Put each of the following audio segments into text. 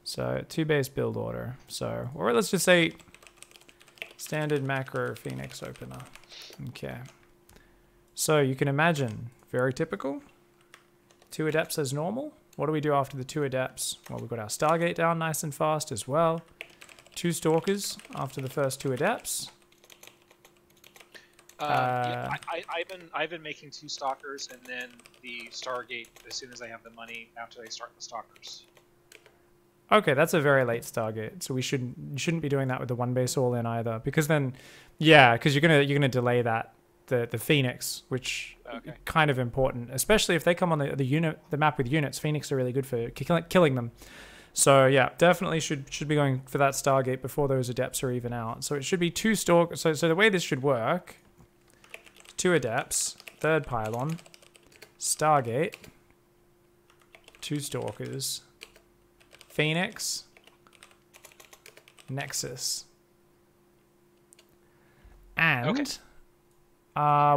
So 2 base build order. So, or let's just say standard macro Phoenix opener. Okay. So you can imagine, very typical. 2 adepts as normal. What do we do after the 2 adepts? Well, we've got our Stargate down nice and fast as well. 2 stalkers after the first 2 adepts. Yeah, I've been making 2 stalkers and then the Stargate as soon as I have the money after they start the stalkers. Okay, that's a very late Stargate, so you shouldn't be doing that with the 1 base all in either, because then, yeah, because you're gonna delay that the Phoenix, which kind of important, especially if they come on the map with units. Phoenix are really good for killing them. So yeah, definitely should be going for that Stargate before those adepts are even out. So it should be 2 stalkers. So the way this should work: 2 adepts, 3rd pylon, Stargate, 2 stalkers, Phoenix, Nexus, and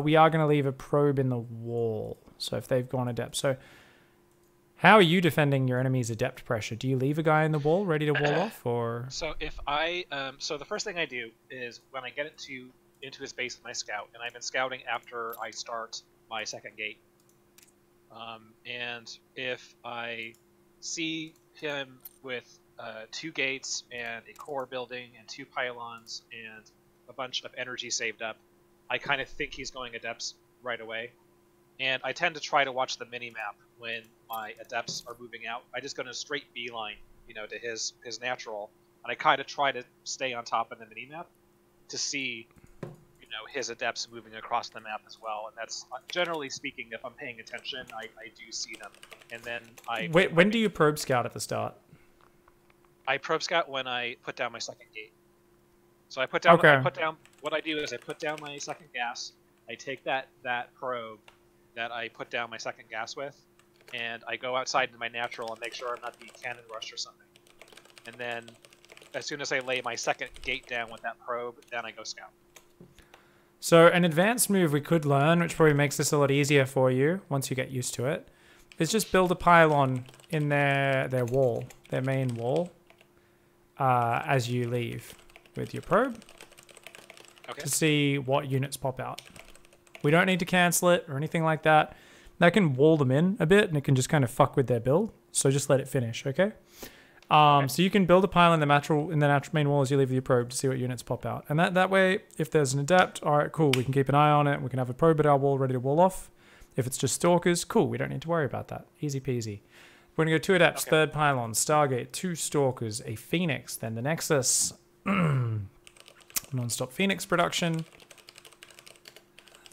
we are going to leave a probe in the wall. So if they've gone adept, so how are you defending your enemy's adept pressure? Do you leave a guy in the wall ready to wall off, or? So if I so the first thing I do is when I get into his base with my scout, and I've been scouting after I start my 2nd gate. And if I see him with 2 gates and a core building and 2 pylons and a bunch of energy saved up, I kind of think he's going adepts right away. And I tend to try to watch the mini-map when my adepts are moving out. I just go in a straight beeline, you know, to his natural, and I kind of try to stay on top of the mini-map to see, you know, his adepts moving across the map as well. And that's, generally speaking, if I'm paying attention, I do see them. And then when do you probe scout at the start? I probe scout when I put down my 2nd gate. So I put down. What I do is I put down my 2nd gas. I take that probe that I put down my 2nd gas with, and I go outside into my natural and make sure I'm not being cannon rushed or something. And then, as soon as I lay my 2nd gate down with that probe, then I go scout. So an advanced move we could learn, which probably makes this a lot easier for you once you get used to it, is just build a pylon in their wall, their main wall, as you leave with your probe to see what units pop out. We don't need to cancel it or anything like that. That can wall them in a bit, and it can just kind of fuck with their build. So just let it finish, okay? So you can build a pylon in the natural main wall as you leave your probe to see what units pop out. And that way, if there's an adept, all right, cool, we can keep an eye on it. We can have a probe at our wall ready to wall off. If it's just stalkers, cool, we don't need to worry about that. Easy peasy. We're going to go 2 adepts, 3rd pylon, Stargate, 2 stalkers, a Phoenix, then the Nexus. Non-stop Phoenix production.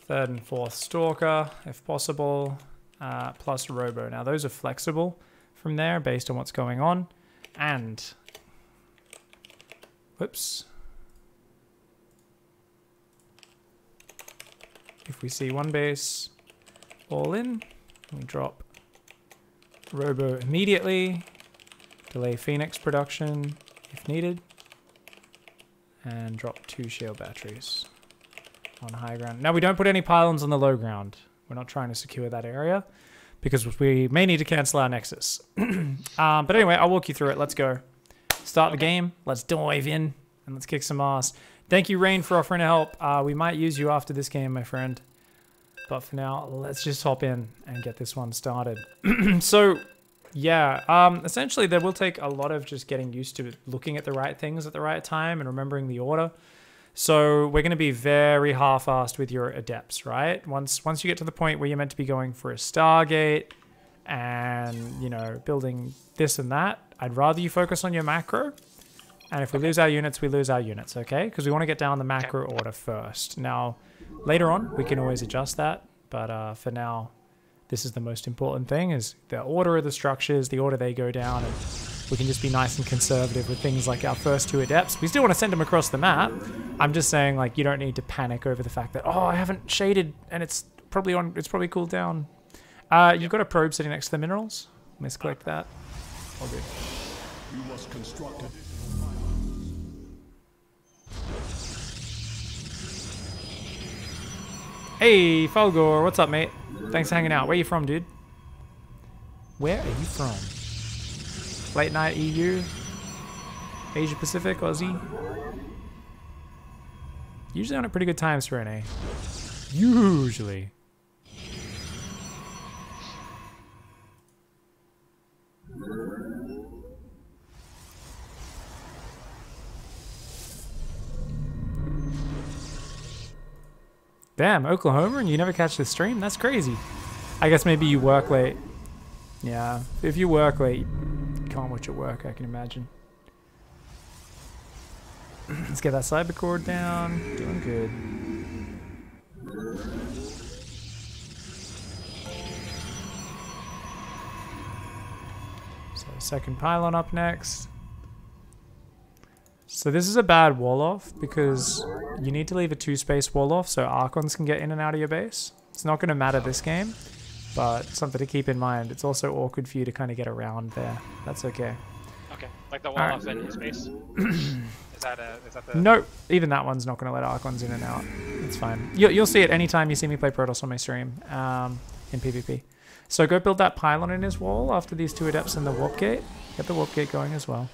3rd and 4th stalker, if possible, plus Robo. Now those are flexible from there based on what's going on. And, whoops. If we see 1 base all in, we drop Robo immediately, delay Phoenix production if needed, and drop 2 shield batteries on high ground. Now we don't put any pylons on the low ground. We're not trying to secure that area because we may need to cancel our Nexus. But anyway, I'll walk you through it. Let's go. Start the game. Let's dive in and let's kick some ass. Thank you, Rain, for offering to help. We might use you after this game, my friend. But for now, let's just hop in and get this one started. So, yeah, essentially there will take a lot of just getting used to looking at the right things at the right time and remembering the order. So we're going to be very half-assed with your adepts, right? Once you get to the point where you're meant to be going for a Stargate and, you know, building this and that, I'd rather you focus on your macro. And if we lose our units, we lose our units, okay? Because we want to get down the macro order first. Now, later on, we can always adjust that. But for now, this is the most important thing, is the order of the structures, the order they go down, and we can just be nice and conservative with things like our first 2 adepts. We still want to send them across the map. I'm just saying, like, you don't need to panic over the fact that, oh, I haven't shaded and it's probably cooled down. You've got a probe sitting next to the minerals. Misclick that. All good. You must construct it. Hey, Fulgor, what's up, mate? Thanks for hanging out. Where are you from, dude? Where are you from? Late night EU? Asia Pacific, Aussie. Usually on at pretty good times for NA. Usually. Damn, Oklahoma and you never catch the stream? That's crazy. I guess maybe you work late. Yeah, if you work late, you can't watch at work, I can imagine. Let's get that cyber cord down. Doing good. So second pylon up next. So this is a bad wall off because you need to leave a 2-space wall off so Archons can get in and out of your base. It's not going to matter this game, but something to keep in mind. It's also awkward for you to kind of get around there. That's okay. Okay, like the wall off in his base. Is that the? Nope, even that one's not going to let Archons in and out. It's fine. You'll see it anytime you see me play Protoss on my stream in PvP. So go build that pylon in his wall after these 2 adepts in the warp gate. Get the warp gate going as well.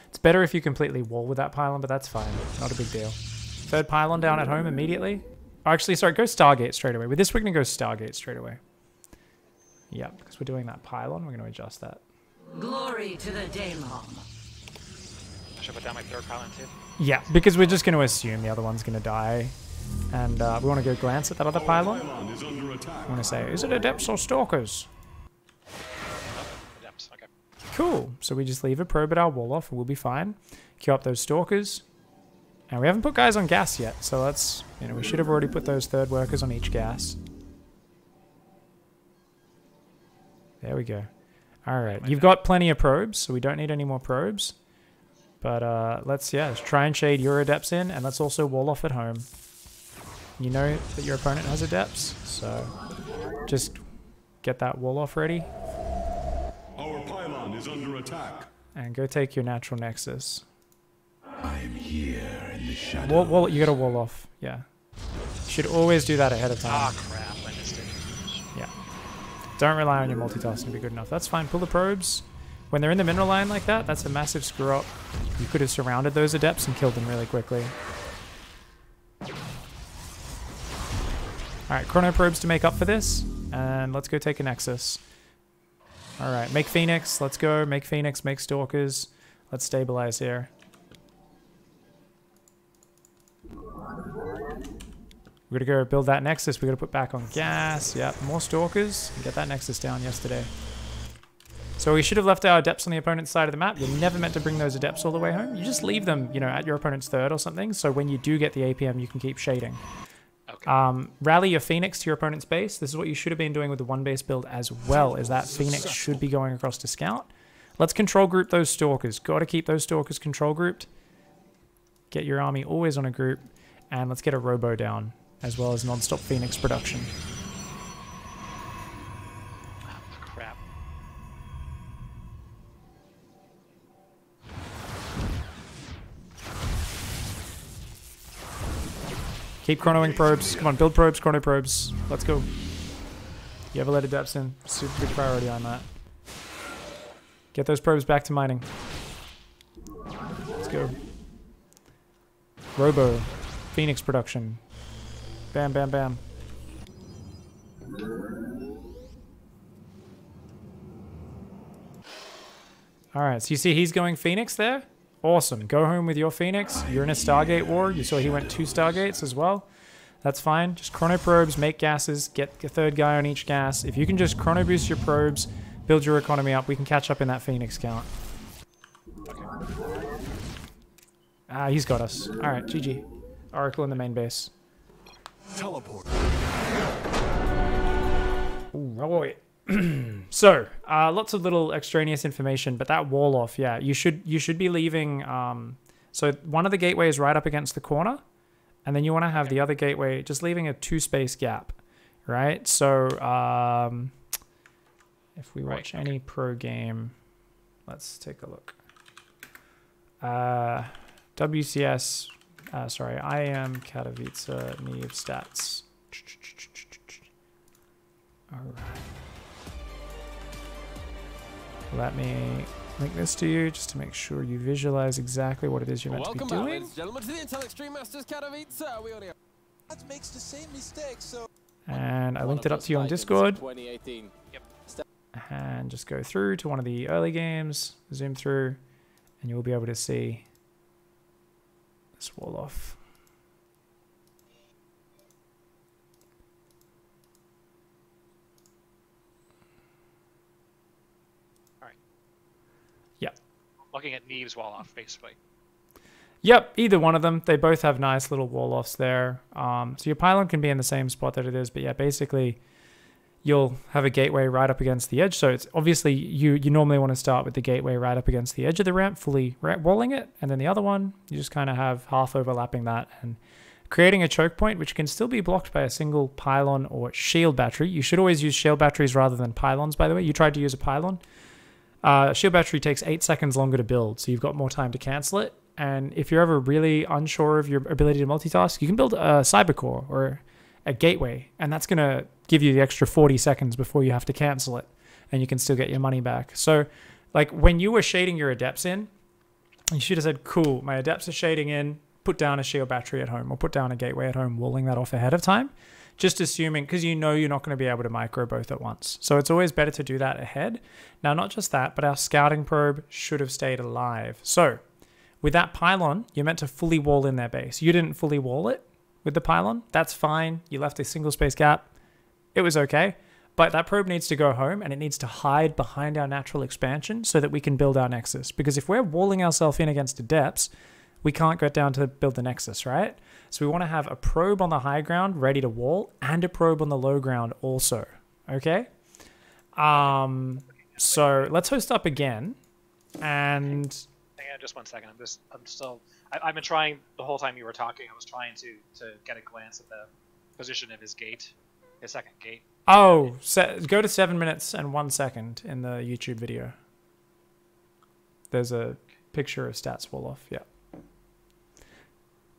It's better if you completely wall with that pylon, but that's fine. Not a big deal. 3rd pylon down at home immediately. Oh, actually, sorry, go Stargate straight away. With this, we're going to go Stargate straight away. Yeah, because we're doing that pylon, we're going to adjust that. Glory to the Daylon. I should put down my 3rd pylon too. Yeah, because we're just going to assume the other one's going to die. And we want to go glance at that other pylon. I want to say, is it adepts or stalkers? Adepts, okay. Cool. So we just leave a probe at our wall off and we'll be fine. Queue up those stalkers. And we haven't put guys on gas yet, so that's, you know, we should have already put those 3rd workers on each gas. There we go. Alright, you've got plenty of probes, so we don't need any more probes. But let's try and shade your adepts in, and let's also wall off at home. You know that your opponent has adepts, so just get that wall off ready. Our pylon is under attack. And go take your natural nexus. I am here in the shadow. Wall, you gotta wall off, yeah. You should always do that ahead of time. Ah, crap, I missed it. Yeah. Don't rely on your multitasking to be good enough. That's fine. Pull the probes. When they're in the mineral line like that, that's a massive screw up. You could have surrounded those adepts and killed them really quickly. Alright, chrono probes to make up for this. And let's go take a nexus. Alright, make Phoenix. Let's go. Make Phoenix, make Stalkers. Let's stabilize here. We're gonna go build that nexus. We're gonna put back on gas. Yep, more stalkers. Get that nexus down yesterday. So we should have left our adepts on the opponent's side of the map. You're never meant to bring those adepts all the way home. You just leave them, you know, at your opponent's 3rd or something. So when you do get the APM, you can keep shading. Okay. Rally your Phoenix to your opponent's base. This is what you should have been doing with the 1-base build as well, is that Phoenix should be going across to scout. Let's control group those stalkers. Got to keep those stalkers control grouped. Get your army always on a group. And let's get a robo down, as well as non-stop Phoenix production. Ah, crap. Keep chronoing probes. Come on, build probes, chrono probes. Let's go. You ever let adepts in? Super big priority on that. Get those probes back to mining. Let's go. Robo. Phoenix production. Bam, bam, bam. Alright, so you see he's going Phoenix there? Awesome. Go home with your Phoenix. You're in a Stargate war. You saw he went 2 Stargates as well. That's fine. Just chrono probes, make gases, get a 3rd guy on each gas. If you can just chrono boost your probes, build your economy up, we can catch up in that Phoenix count. Ah, he's got us. Alright, GG. Oracle in the main base. Teleport. Ooh, oh, so, lots of little extraneous information, but that wall off, yeah, you should be leaving. So one of the gateways right up against the corner, and then you want to have the other gateway just leaving a 2-space gap, right? So, if we watch any pro game, let's take a look. WCS. Sorry, I am Katowice, Neve stats. All right. let me link this to you just to make sure you visualize exactly what it is you're meant to be doing. Ladies and gentlemen, to the Intel Extreme Masters Katowice. We only Makes the same mistake, so And I linked it up to you on Discord. 2018. Yep. And just go through to one of the early games, zoom through, and you'll be able to see this wall off. All right. Yep. Looking at Neve's wall off, basically. Yep, either one of them. They both have nice little wall offs there. So your pylon can be in the same spot that it is, but yeah, basically you'll have a gateway right up against the edge. So it's obviously you normally want to start with the gateway right up against the edge of the ramp, fully walling it, and then the other one you just kind of have half overlapping that and creating a choke point, which can still be blocked by a single pylon or shield battery. You should always use shield batteries rather than pylons, by the way. You tried to use a pylon. Shield battery takes 8 seconds longer to build, so you've got more time to cancel it. And if you're ever really unsure of your ability to multitask, you can build a cybercore or a gateway, and that's going to give you the extra 40 seconds before you have to cancel it, and you can still get your money back. So, like, when you were shading your adepts in, you should have said, cool, my adepts are shading in, put down a shield battery at home, or put down a gateway at home, walling that off ahead of time, just assuming, because you know you're not going to be able to micro both at once. So it's always better to do that ahead. Now, not just that, but our scouting probe should have stayed alive. So with that pylon, you're meant to fully wall in their base. You didn't fully wall it with the pylon. That's fine. You left a single space gap. It was okay. But that probe needs to go home, and it needs to hide behind our natural expansion so that we can build our nexus. Because if we're walling ourselves in against adepts, we can't get down to build the nexus, right? So we want to have a probe on the high ground ready to wall and a probe on the low ground also. Okay? So let's host up again. And Hang on just 1 second. I've been trying the whole time you were talking. I was trying to get a glance at the position of his gate, his second gate. oh, go to 7 minutes and 1 second in the YouTube video. There's a picture of stats wall off. Yeah.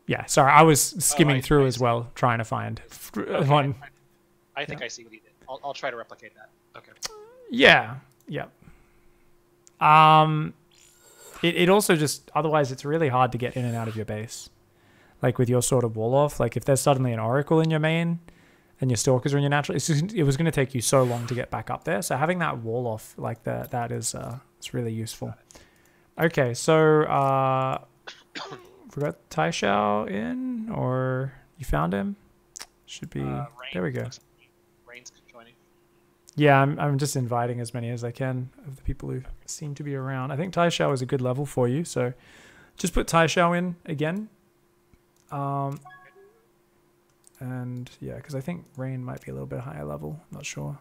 Yeah, sorry, I was skimming through as well, trying to find one. I think I see what he did. I'll try to replicate that. Okay. Yeah, yeah. It also just, otherwise it's really hard to get in and out of your base. Like with your sort of wall off, like if there's suddenly an oracle in your main and your stalkers are in your natural, it was going to take you so long to get back up there. So having that wall off like that is it's really useful. Okay, so we got Tai Xiao in, or you found him? Should be. There we go. Rain's joining. Yeah, I'm just inviting as many as I can of the people who seem to be around. I think Tai Xiao is a good level for you, so just put Tai Xiao in again. And yeah, because I think Rain might be a little bit higher level. Not sure.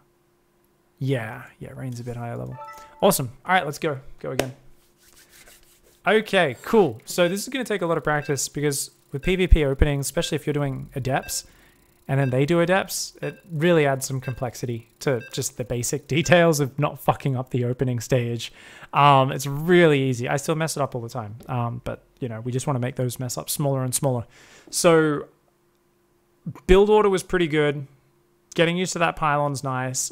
Yeah, Rain's a bit higher level. Awesome. All right, let's go. Go again. Okay, cool. So this is going to take a lot of practice because with PvP openings, especially if you're doing adepts and then they do adepts, it really adds some complexity to just the basic details of not fucking up the opening stage. It's really easy. I still mess it up all the time. But, you know, we just want to make those mess ups smaller and smaller. So build order was pretty good. Getting used to that pylon's nice.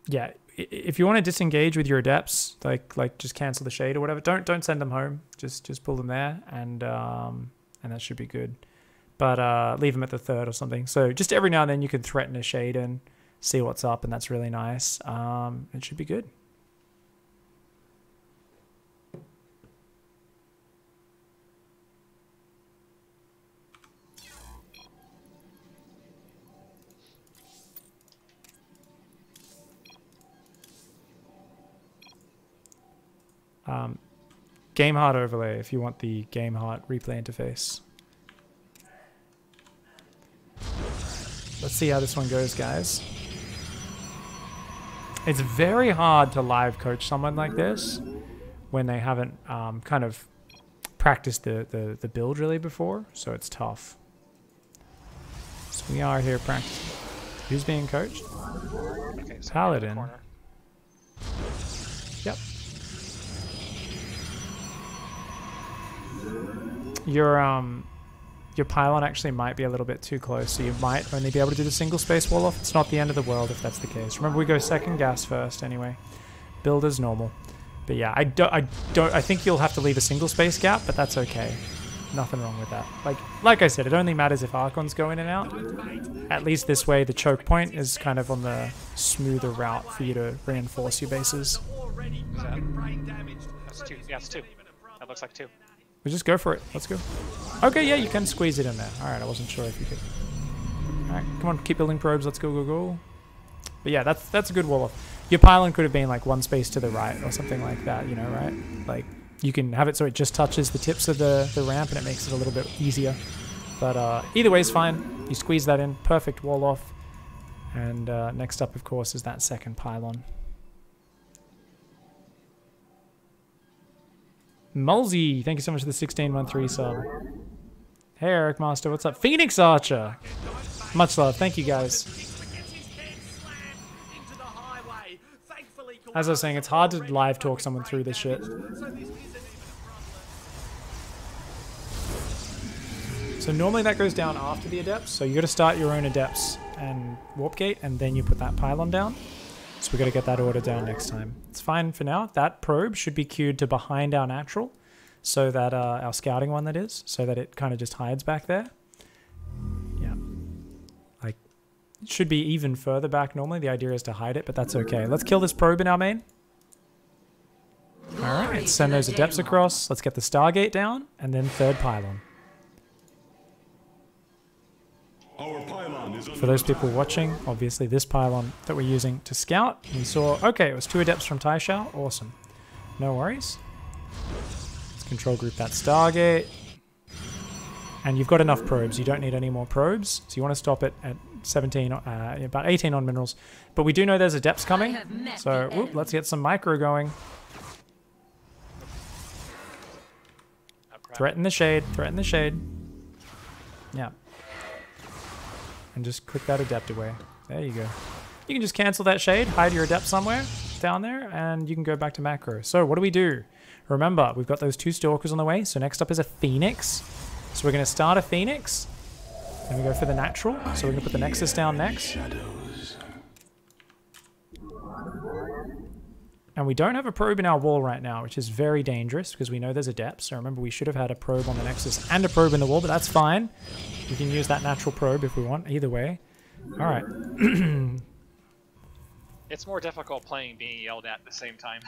Yeah. If you want to disengage with your adepts, like just cancel the shade or whatever, don't send them home. Just pull them there, and that should be good. But leave them at the third or something. So just every now and then you can threaten a shade and see what's up, and that's really nice. It should be good. Game Heart overlay if you want the Game Heart replay interface. Let's see how this one goes, guys. It's very hard to live coach someone like this when they haven't kind of practiced the build really before, so it's tough. So we are here practicing. Who's being coached? Okay, so Paladin. Yep. your pylon actually might be a little bit too close, so you might only be able to do the single space wall off. It's not the end of the world if that's the case. Remember, we go second gas first anyway. Build as normal. But yeah, I think you'll have to leave a single space gap, but that's okay. Nothing wrong with that. Like I said, it only matters if Archons go in and out. At least this way, the choke point is kind of on the smoother route for you to reinforce your bases. That's two. Yeah, it's two. That looks like two. We just go for it. Let's go. Okay, yeah, you can squeeze it in there. All right, I wasn't sure if you could. All right, come on, keep building probes. Let's go, go, go. But yeah, that's a good wall off. Your pylon could have been like one space to the right or something like that, you know, right? Like, you can have it so it just touches the tips of the ramp and it makes it a little bit easier. But either way is fine. You squeeze that in. Perfect wall off. And next up, of course, is that second pylon. Mulsey, thank you so much for the 1613 sub. Hey, Eric Master, what's up? Phoenix Archer! Much love. Thank you, guys. As I was saying, it's hard to live talk someone through this shit. So normally that goes down after the Adepts, so you got to start your own Adepts and Warp Gate, and then you put that pylon down. So we got to get that order down next time. It's fine for now. That probe should be queued to behind our natural, so that our scouting one that is, so that it kind of just hides back there. Yeah. Like, it should be even further back normally. The idea is to hide it, but that's okay. Let's kill this probe in our main. Alright, let's send those Adepts across. Let's get the Stargate down, and then third pylon. Our pylon is under For those people watching, obviously this pylon that we're using to scout, we saw, okay, it was 2 Adepts from Taishao. Awesome. No worries. Let's control group that Stargate. And you've got enough probes. You don't need any more probes. So you want to stop it at 17, about 18 on minerals. But we do know there's Adepts coming. So whoop, let's get some micro going. Threaten the shade. Threaten the shade. Yeah. And just click that Adept away. There you go. You can just cancel that shade, hide your Adept somewhere down there, and you can go back to macro. So what do? Remember, we've got those 2 Stalkers on the way. So next up is a Phoenix. So we're going to start a Phoenix. And we go for the natural. So we're going to put the Nexus down next. And we don't have a probe in our wall right now, which is very dangerous because we know there's a depth. So remember, we should have had a probe on the Nexus and a probe in the wall, but that's fine. We can use that natural probe if we want, either way. All right. It's more difficult playing being yelled at the same time.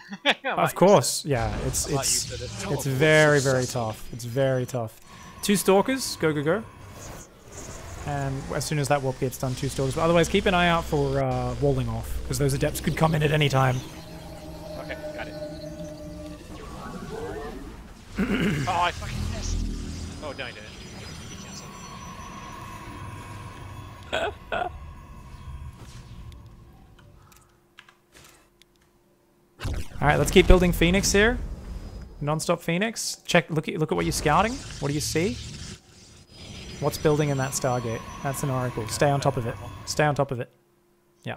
Of course, yeah. It's very, very tough. It's very tough. 2 Stalkers, go, go, go. And as soon as that warp gets done, 2 Stalkers. But otherwise, keep an eye out for walling off, because those Adepts could come in at any time. Okay, got it. Oh, I fucking missed. Oh, no, I didn't. He canceled. Alright, let's keep building Phoenix here. Non-stop Phoenix. Look at what you're scouting. What do you see? What's building in that Stargate? That's an Oracle. Stay on top of it. Stay on top of it. Yeah.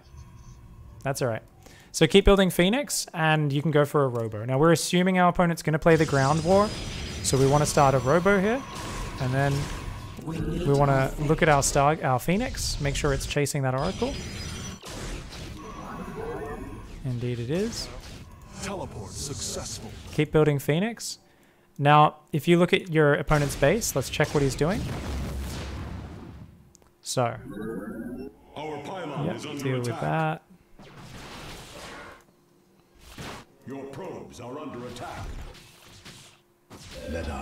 That's alright. So keep building Phoenix, and you can go for a Robo. Now, we're assuming our opponent's going to play the Ground War, so we want to start a Robo here, and then we want to look at our Phoenix, make sure it's chasing that Oracle. Indeed it is. teleport successful. Keep building Phoenix. Now, if you look at your opponent's base, let's check what he's doing. So, Our pylon yep, is under deal attack. with that. Your probes are under attack.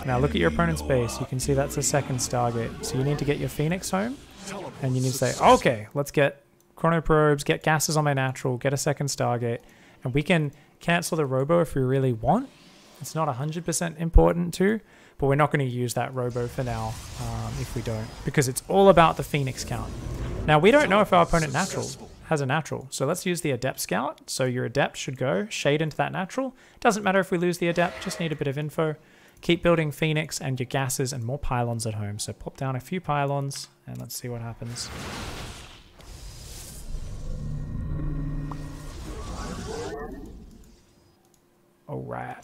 Now look at your opponent's base. You can see that's a second Stargate. So you need to get your Phoenix home, and you need to say, okay, let's get Chrono Probes, get gases on my natural, get a second Stargate, and we can cancel the Robo if we really want. It's not 100% important too, but we're not going to use that Robo for now if we don't, because it's all about the Phoenix count. Now, we don't know if our opponent has a natural, so let's use the Adept Scout. So your Adept should go, shade into that natural. Doesn't matter if we lose the Adept, just need a bit of info. Keep building Phoenix and your gases and more pylons at home. So pop down a few pylons, and let's see what happens. Alright.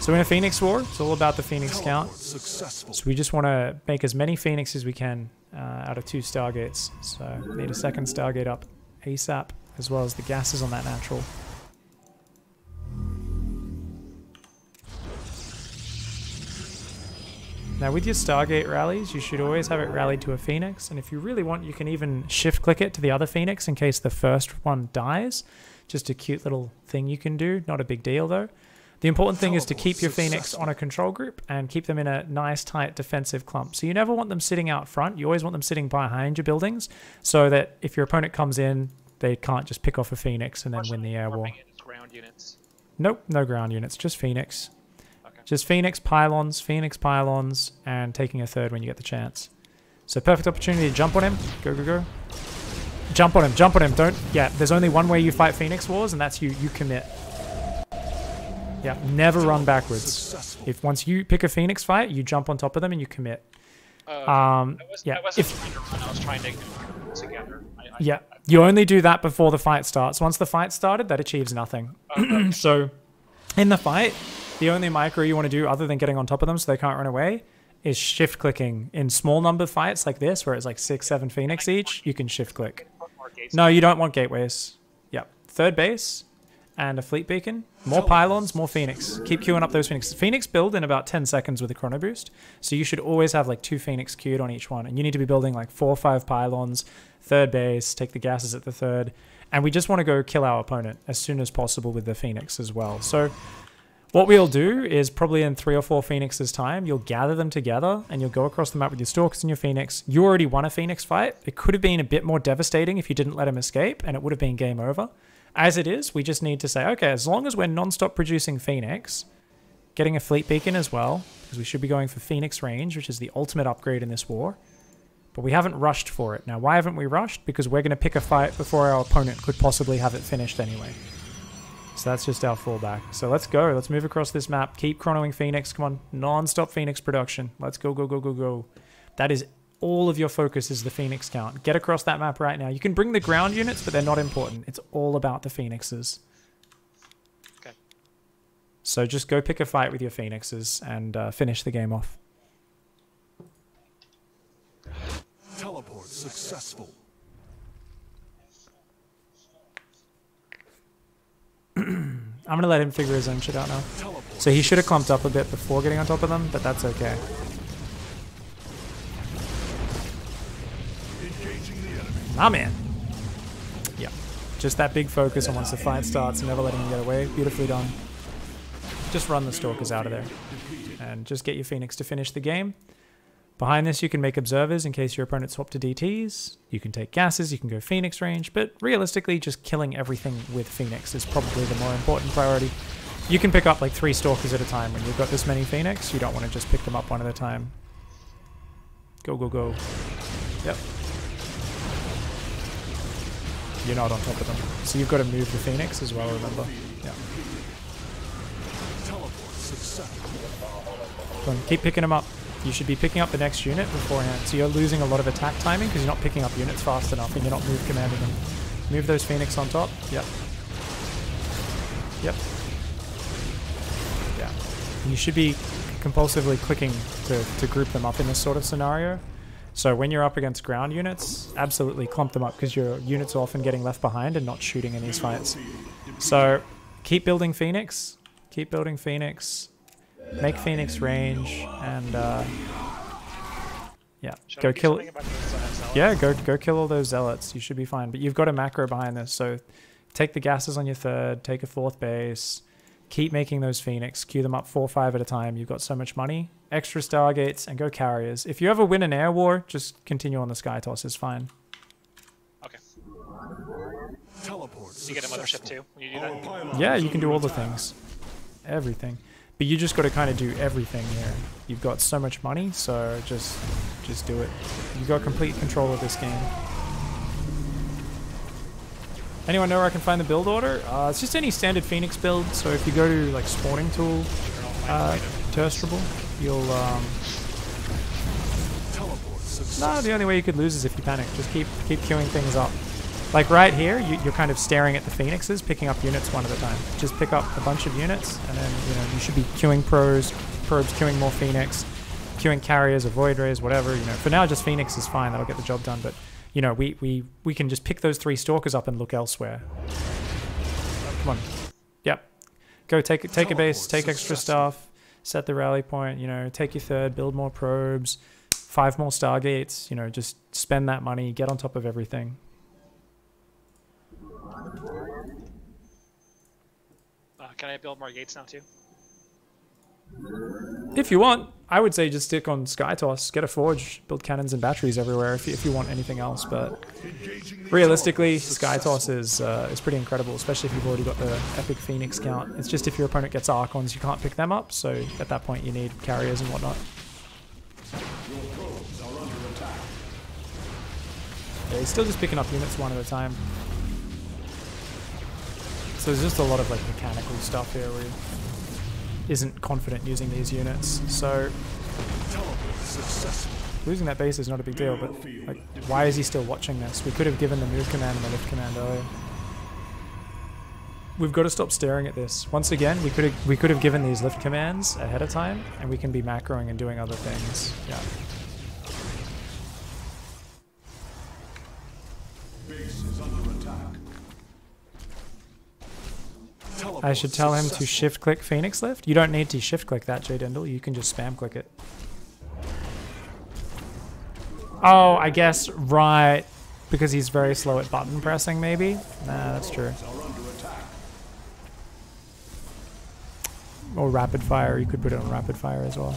So in a Phoenix War, it's all about the Phoenix count. Successful. So we just want to make as many Phoenix as we can out of 2 Stargates. So need a second Stargate up ASAP, as well as the gases on that natural. Now with your Stargate rallies, you should always have it rallied to a Phoenix, and if you really want, you can even shift click it to the other Phoenix in case the first one dies. Just a cute little thing you can do, not a big deal though. The important thing is to keep your Phoenix on a control group and keep them in a nice tight defensive clump. So you never want them sitting out front, you always want them sitting behind your buildings, so that if your opponent comes in, they can't just pick off a Phoenix and then win the air war. Ground units. Nope, no ground units, just Phoenix. Just Phoenix pylons, and taking a third when you get the chance. So perfect opportunity to jump on him. Go, go, go. Jump on him, jump on him. Don't, yeah, there's only one way you fight Phoenix Wars, and that's you commit. Yeah, never run backwards. If once you pick a Phoenix fight, you jump on top of them and you commit. Yeah. I wasn't trying to run, I was trying to get together. Yeah, you only do that before the fight starts. Once the fight started, that achieves nothing. So in the fight, the only micro you want to do other than getting on top of them so they can't run away is shift clicking. In small number fights like this, where it's like 6, 7 Phoenix each, you can shift click. No, you don't want gateways. Yep. Third base and a fleet beacon. More pylons, more Phoenix. Keep queuing up those Phoenix. Phoenix build in about 10 seconds with a chrono boost. So you should always have like 2 Phoenix queued on each one. And you need to be building like 4 or 5 pylons, third base, take the gases at the third. And we just want to go kill our opponent as soon as possible with the Phoenix as well. So what we'll do is probably in 3 or 4 Phoenixes time, you'll gather them together and you'll go across the map with your Stalkers and your Phoenix. You already won a Phoenix fight. It could have been a bit more devastating if you didn't let him escape, and it would have been game over. As it is, we just need to say, okay, as long as we're non-stop producing Phoenix, getting a fleet beacon as well, because we should be going for Phoenix range, which is the ultimate upgrade in this war. But we haven't rushed for it. Now, why haven't we rushed? Because we're going to pick a fight before our opponent could possibly have it finished anyway. So that's just our fallback. So let's go. Let's move across this map. Keep chronoing Phoenix. Come on. Non-stop Phoenix production. Let's go, go, go, go, go. That is all of your focus is the Phoenix count. Get across that map right now. You can bring the ground units, but they're not important. It's all about the Phoenixes. Okay. So just go pick a fight with your Phoenixes and finish the game off. Teleport successful. I'm going to let him figure his own shit out now. So he should have clumped up a bit before getting on top of them, but that's okay. Ah, man. Yeah. Just that big focus on once the fight starts and never letting him get away. Beautifully done. Just run the Stalkers out of there. And just get your Phoenix to finish the game. Behind this, you can make observers in case your opponent swap to DTs. You can take gases, you can go Phoenix range, but realistically, just killing everything with Phoenix is probably the more important priority. You can pick up like 3 Stalkers at a time. When you've got this many Phoenix, you don't want to just pick them up one at a time. Go, go, go. Yep. You're not on top of them. So you've got to move the Phoenix as well, remember? Yeah. Go on, keep picking them up. You should be picking up the next unit beforehand. So you're losing a lot of attack timing because you're not picking up units fast enough and you're not move commanding them. Move those Phoenix on top. Yep. Yep. Yeah. You should be compulsively clicking to group them up in this sort of scenario. So when you're up against ground units, absolutely clump them up because your units are often getting left behind and not shooting in these fights. So keep building Phoenix. Keep building Phoenix. Make Phoenix range and yeah, go kill. Yeah, go kill all those zealots. You should be fine. But you've got a macro behind this, so take the gases on your third, take a 4th base, keep making those Phoenix, queue them up 4 or 5 at a time. You've got so much money, extra Stargates, and go carriers. If you ever win an air war, just continue on the Sky Toss is fine. Okay. Teleport. So you get a mothership too when you do that? Yeah, you can do all the things, everything. But you just got to kind of do everything here. You've got so much money, so just do it. You've got complete control of this game. Anyone know where I can find the build order? It's just any standard Phoenix build. So if you go to like spawning tool, Terstrable, you'll no, the only way you could lose is if you panic. Just keep queuing things up. Like right here, you're kind of staring at the Phoenixes, picking up units one at a time. Just pick up a bunch of units, and then you should be queuing probes, queuing more Phoenix, queuing carriers or void rays, whatever. For now, just Phoenix is fine. That'll get the job done. But we can just pick those 3 stalkers up and look elsewhere. Come on, yep. Go take a base, take extra stuff, set the rally point. Take your 3rd, build more probes, 5 more Stargates. Just spend that money, get on top of everything. Can I build more gates now too? If you want, I would say just stick on Skytoss, get a forge, build cannons and batteries everywhere if you want anything else. But realistically, Skytoss is pretty incredible, especially if you've already got the epic Phoenix count. It's just if your opponent gets Archons, you can't pick them up, so at that point you need carriers and whatnot. Yeah, he's still just picking up units one at a time. So there's just a lot of like mechanical stuff here where he isn't confident using these units. So losing that base is not a big deal, but like, why is he still watching this? We could have given the move command and the lift command earlier. We've got to stop staring at this. Once again, we could have given these lift commands ahead of time, and we can be macroing and doing other things. Yeah. Base is under attack. I should tell him to shift-click Phoenix Lift. You don't need to shift-click that, J-Dindle. You can just spam-click it. Oh, I guess, right. Because he's very slow at button pressing, maybe? Nah, that's true. Or rapid fire. You could put it on rapid fire as well.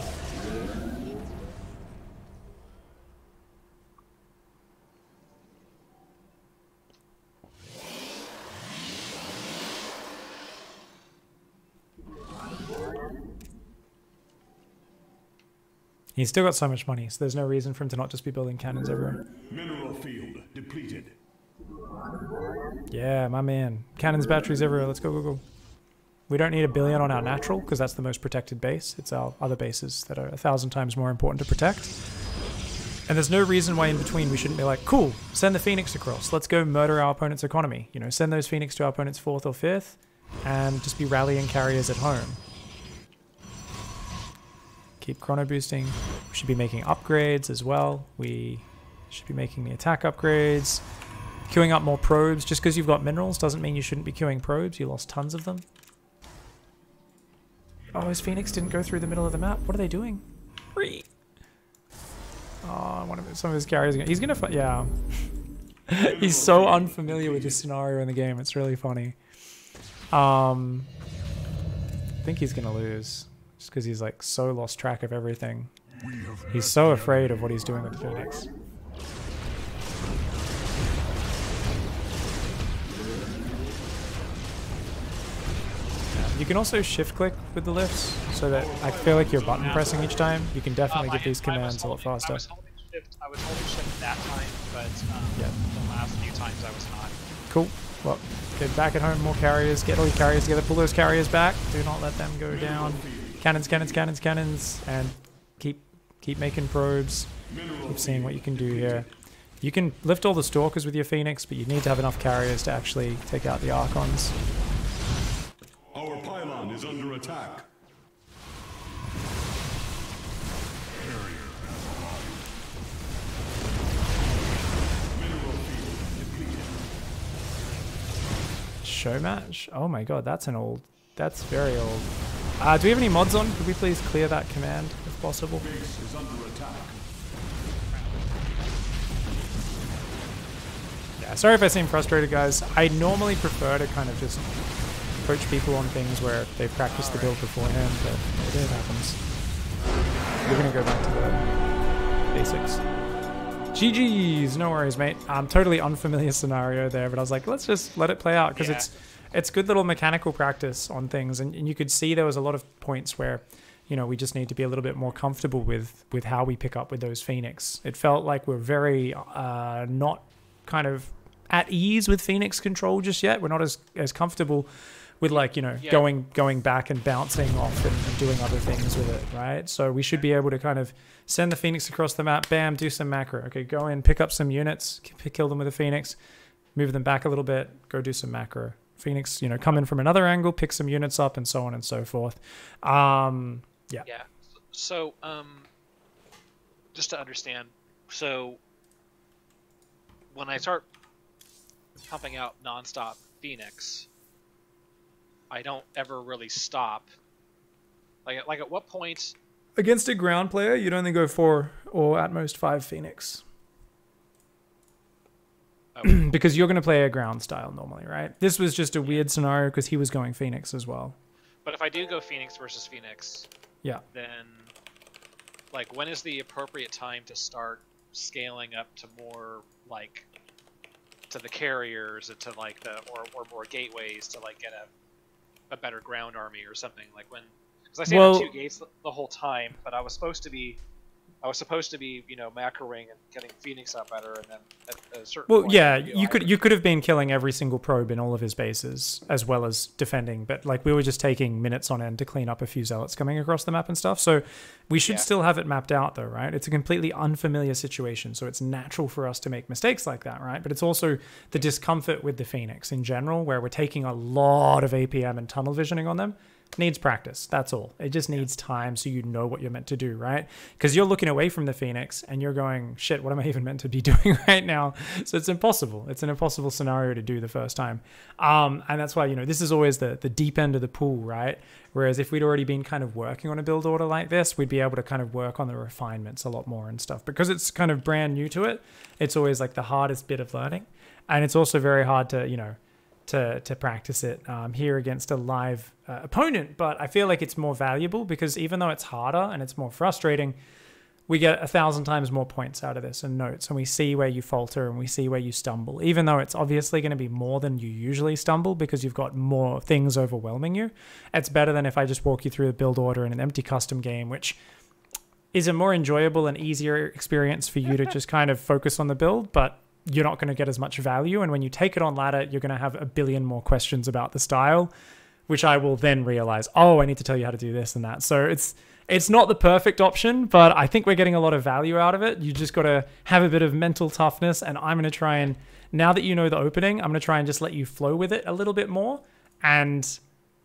He's still got so much money, so there's no reason for him to not just be building cannons everywhere. Mineral field depleted. Yeah, my man. Cannons, batteries everywhere. Let's go, go, go. We don't need 1 billion on our natural, because that's the most protected base. It's our other bases that are 1,000 times more important to protect. And there's no reason why in between we shouldn't be like, cool, send the Phoenix across. Let's go murder our opponent's economy. Send those Phoenix to our opponent's 4th or 5th, and just be rallying carriers at home. Keep chrono boosting. We should be making upgrades as well. We should be making the attack upgrades. Queuing up more probes. Just because you've got minerals doesn't mean you shouldn't be queuing probes. You lost tons of them. Oh, his Phoenix didn't go through the middle of the map. What are they doing? Oh, some of his carriers. He's gonna. Yeah. He's so unfamiliar with this scenario in the game. It's really funny. I think he's gonna lose. Just because he's like so lost track of everything. He's so afraid of what he's doing with the Phoenix. You can also shift click with the lifts so that I feel like you're button pressing each time. You can definitely get these commands a lot faster. I was holding shift that time, but yeah. The last few times I was not. Cool. Well, get back at home, more carriers. Get all your carriers together. Pull those carriers back. Do not let them go down. Cannons, cannons, cannons, cannons, and keep making probes. Keep seeing what you can do here. You can lift all the stalkers with your Phoenix, but you need to have enough carriers to actually take out the Archons. Our pylon is under attack. Show match? Oh my god, that's very old. Do we have any mods on? Could we please clear that command if possible? Base is under attack. Yeah, sorry if I seem frustrated, guys. I normally prefer to kind of just approach people on things where they've practiced the build beforehand, but it happens. We're gonna go back to the basics. GG's, no worries, mate. Totally unfamiliar scenario there, but I was like, let's just let it play out because it's good little mechanical practice on things, and you could see there was a lot of points where, we just need to be a little bit more comfortable with how we pick up with those Phoenix. It felt like we're very not kind of at ease with Phoenix control just yet. We're not as comfortable with going back and bouncing off and doing other things with it, right? So we should be able to kind of send the Phoenix across the map, bam, do some macro. Okay, go in, pick up some units, kill them with a Phoenix, move them back a little bit, go do some macro. Phoenix, come in from another angle, pick some units up, and so on and so forth. Yeah. So, just to understand, so when I start pumping out nonstop Phoenix, I don't ever really stop. Like at what point? Against a ground player, you'd only go 4 or at most 5 Phoenix. Okay. Because you're going to play a ground style normally, right? This was just a weird scenario because he was going Phoenix as well. But if I do go Phoenix versus Phoenix, yeah, then like when is the appropriate time to start scaling up to more like to the carriers and to like the or more gateways to like get a better ground army or something like when? Because I stayed on 2 gates the whole time, but I was supposed to be macroing and getting Phoenix up better, and then at a certain point, yeah, you could have been killing every single probe in all of his bases as well as defending, but like we were just taking minutes on end to clean up a few zealots coming across the map and stuff. So we should still have it mapped out though, right? It's a completely unfamiliar situation, so it's natural for us to make mistakes like that, right? But it's also the discomfort with the Phoenix in general, where we're taking a lot of APM and tunnel visioning on them. Needs practice, that's all. It just needs time so you know what you're meant to do, right? Because you're looking away from the Phoenix and you're going, shit, what am I even meant to be doing right now? So it's impossible. It's an impossible scenario to do the first time. And that's why, this is always the deep end of the pool, right? Whereas if we'd already been kind of working on a build order like this, we'd be able to kind of work on the refinements a lot more and stuff. Because it's kind of brand new to it, it's always like the hardest bit of learning. And it's also very hard to, to practice it here against a live opponent, but I feel like it's more valuable because even though it's harder and it's more frustrating, we get 1,000 times more points out of this and notes, and we see where you falter and we see where you stumble, even though it's obviously going to be more than you usually stumble because you've got more things overwhelming you. It's better than if I just walk you through the build order in an empty custom game, which is a more enjoyable and easier experience for you to just kind of focus on the build, but you're not going to get as much value. And when you take it on ladder, you're going to have a billion more questions about the style, which I will then realize, oh, I need to tell you how to do this and that. So it's not the perfect option, but I think we're getting a lot of value out of it. You just got to have a bit of mental toughness. And I'm going to try and, now that you know the opening, I'm going to try and just let you flow with it a little bit more and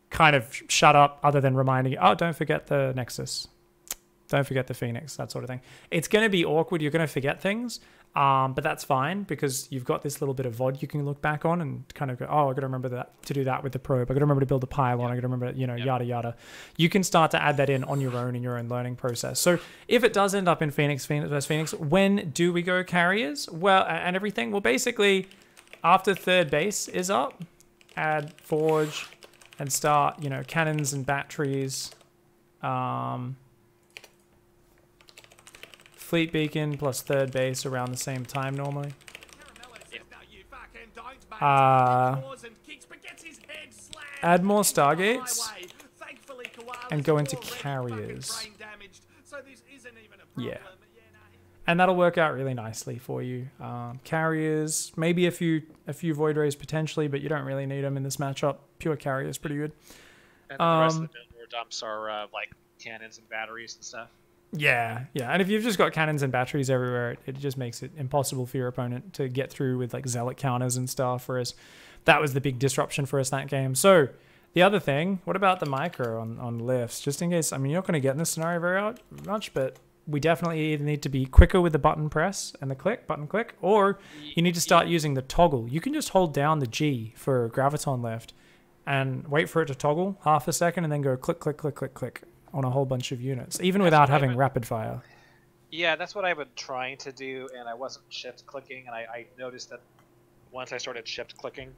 kind of shut up other than reminding you, oh, don't forget the Nexus. Don't forget the Phoenix, that sort of thing. It's going to be awkward. You're going to forget things. But that's fine because you've got this little bit of VOD you can look back on and kind of go, oh, I got to remember that to do that with the probe. I got to remember to build a pylon. I got to remember, yada, yada. You can start to add that in on your own in your own learning process. So if it does end up in Phoenix versus Phoenix, when do we go carriers? Well, and everything? Well, basically after third base is up, add forge and start, cannons and batteries, fleet beacon plus third base around the same time normally. Add more stargates and go into carriers. Yeah. And that'll work out really nicely for you. Carriers, maybe a few void rays potentially, but you don't really need them in this matchup. Pure carrier is pretty good. And the rest of the build dumps are like cannons and batteries and stuff. Yeah. And if you've just got cannons and batteries everywhere, it just makes it impossible for your opponent to get through with like zealot counters and stuff, whereas that was the big disruption for us that game. So the other thing, what about the micro on lifts? Just in case, I mean, you're not going to get in this scenario very much, but we definitely either need to be quicker with the button press and the button click, or you need to start using the toggle. You can just hold down the G for graviton lift and wait for it to toggle half a second and then go click, click, click, click, click on a whole bunch of units, even without having rapid fire. Yeah, that's what I've been trying to do, and I wasn't shift clicking, and I noticed that once I started shift clicking...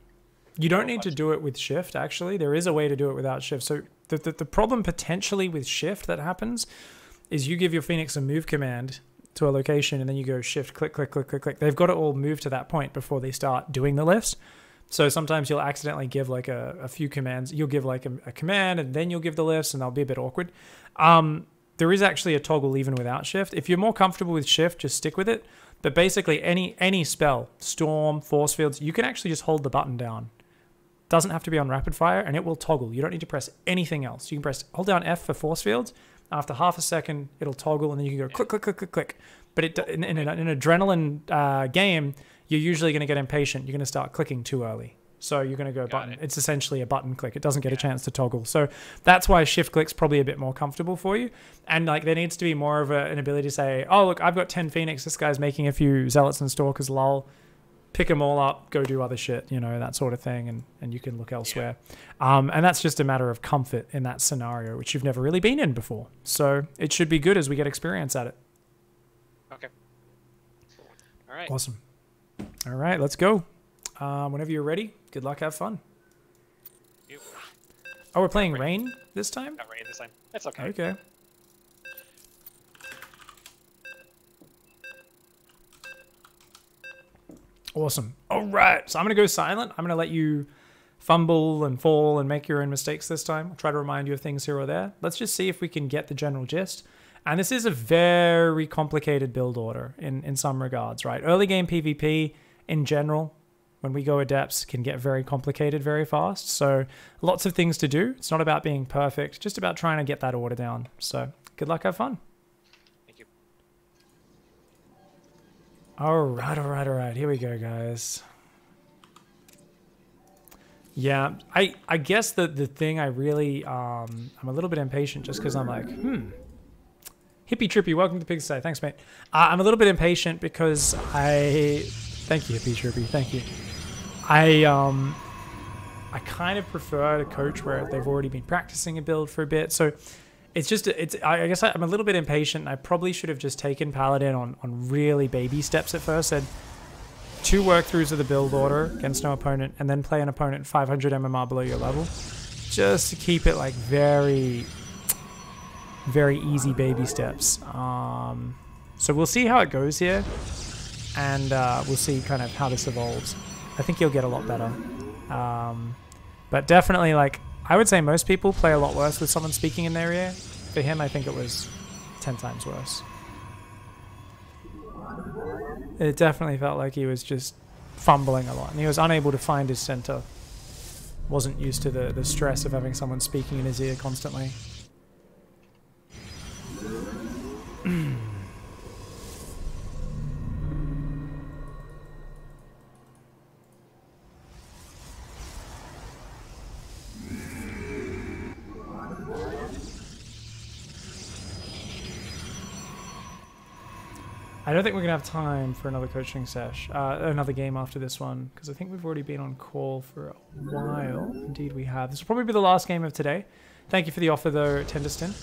You don't need to do it with shift, actually. There is a way to do it without shift. So the problem potentially with shift that happens is you give your Phoenix a move command to a location, and then you go shift, click, click, click, click, click. They've got to all move to that point before they start doing the lifts. So sometimes you'll accidentally give like a few commands. You'll give like a command and then you'll give the lifts and they'll be a bit awkward. There is actually a toggle even without shift. If you're more comfortable with shift, just stick with it. But basically any spell, storm, force fields, you can actually just hold the button down. Doesn't have to be on rapid fire and it will toggle. You don't need to press anything else. You can hold down F for force fields. After half a second, it'll toggle and then you can go click, click, click, click, click. But in an adrenaline game, you're usually going to get impatient. You're going to start clicking too early. So you're going to go Got button. it. It's essentially a button click. It doesn't get a chance to toggle. So that's why shift click's probably a bit more comfortable for you. And like there needs to be more of an ability to say, oh, look, I've got 10 Phoenix. This guy's making a few Zealots and Stalkers, lol. Pick them all up, go do other shit, you know, that sort of thing. And you can look elsewhere. And that's just a matter of comfort in that scenario, which you've never really been in before. So it should be good as we get experience at it. Okay. All right. Awesome. All right, let's go. Whenever you're ready, good luck, have fun. You Oh, we're playing Rain this time? got rain this time. That's okay. Okay. Awesome. All right, so I'm going to go silent. I'm going to let you fumble and fall and make your own mistakes this time. I'll try to remind you of things here or there. Let's just see if we can get the general gist. And this is a very complicated build order in some regards, right? Early game PvP in general, when we go adepts, can get very complicated very fast. So lots of things to do. It's not about being perfect, just about trying to get that order down. So good luck, have fun. Thank you. All right. Here we go, guys. Yeah, I guess the thing I really, I'm a little bit impatient just because I'm like, Hippie Trippy, welcome to Pigsty. Thanks, mate. I'm a little bit impatient because thank you, Hippie Trippy, thank you. I kind of prefer to coach where they've already been practicing a build for a bit. So it's just, I guess I'm a little bit impatient. I probably should have just taken Paladin on really baby steps at first. Said 2 work-throughs of the build order against no opponent, and then play an opponent 500 MMR below your level. Just to keep it like very easy baby steps. So we'll see how it goes here. And we'll see kind of how this evolves. I think he'll get a lot better. But definitely, like, I would say most people play a lot worse with someone speaking in their ear. For him, I think it was 10 times worse. It definitely felt like he was just fumbling a lot. And he was unable to find his center. Wasn't used to the stress of having someone speaking in his ear constantly. I don't think we're going to have time for another coaching sesh, another game after this one, because I think we've already been on call for a while. Indeed we have. This will probably be the last game of today. Thank you for the offer though, Tenderston.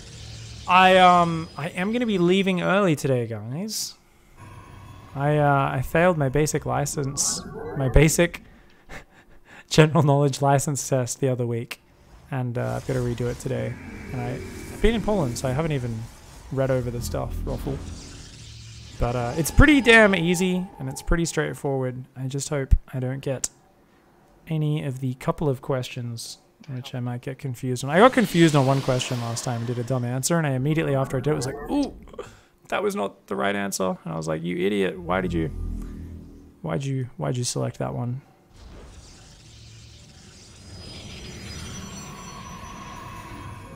I am going to be leaving early today, guys. I failed my basic license, my basic general knowledge license test the other week, and I've got to redo it today. And I've been in Poland, so I haven't even read over the stuff, Ruffle. But it's pretty damn easy, and it's pretty straightforward. I just hope I don't get any of the couple of questions which I might get confused on. I got confused on one question last time and did a dumb answer, and I immediately after I did it was like, ooh, that was not the right answer. And I was like, you idiot, why'd you select that one?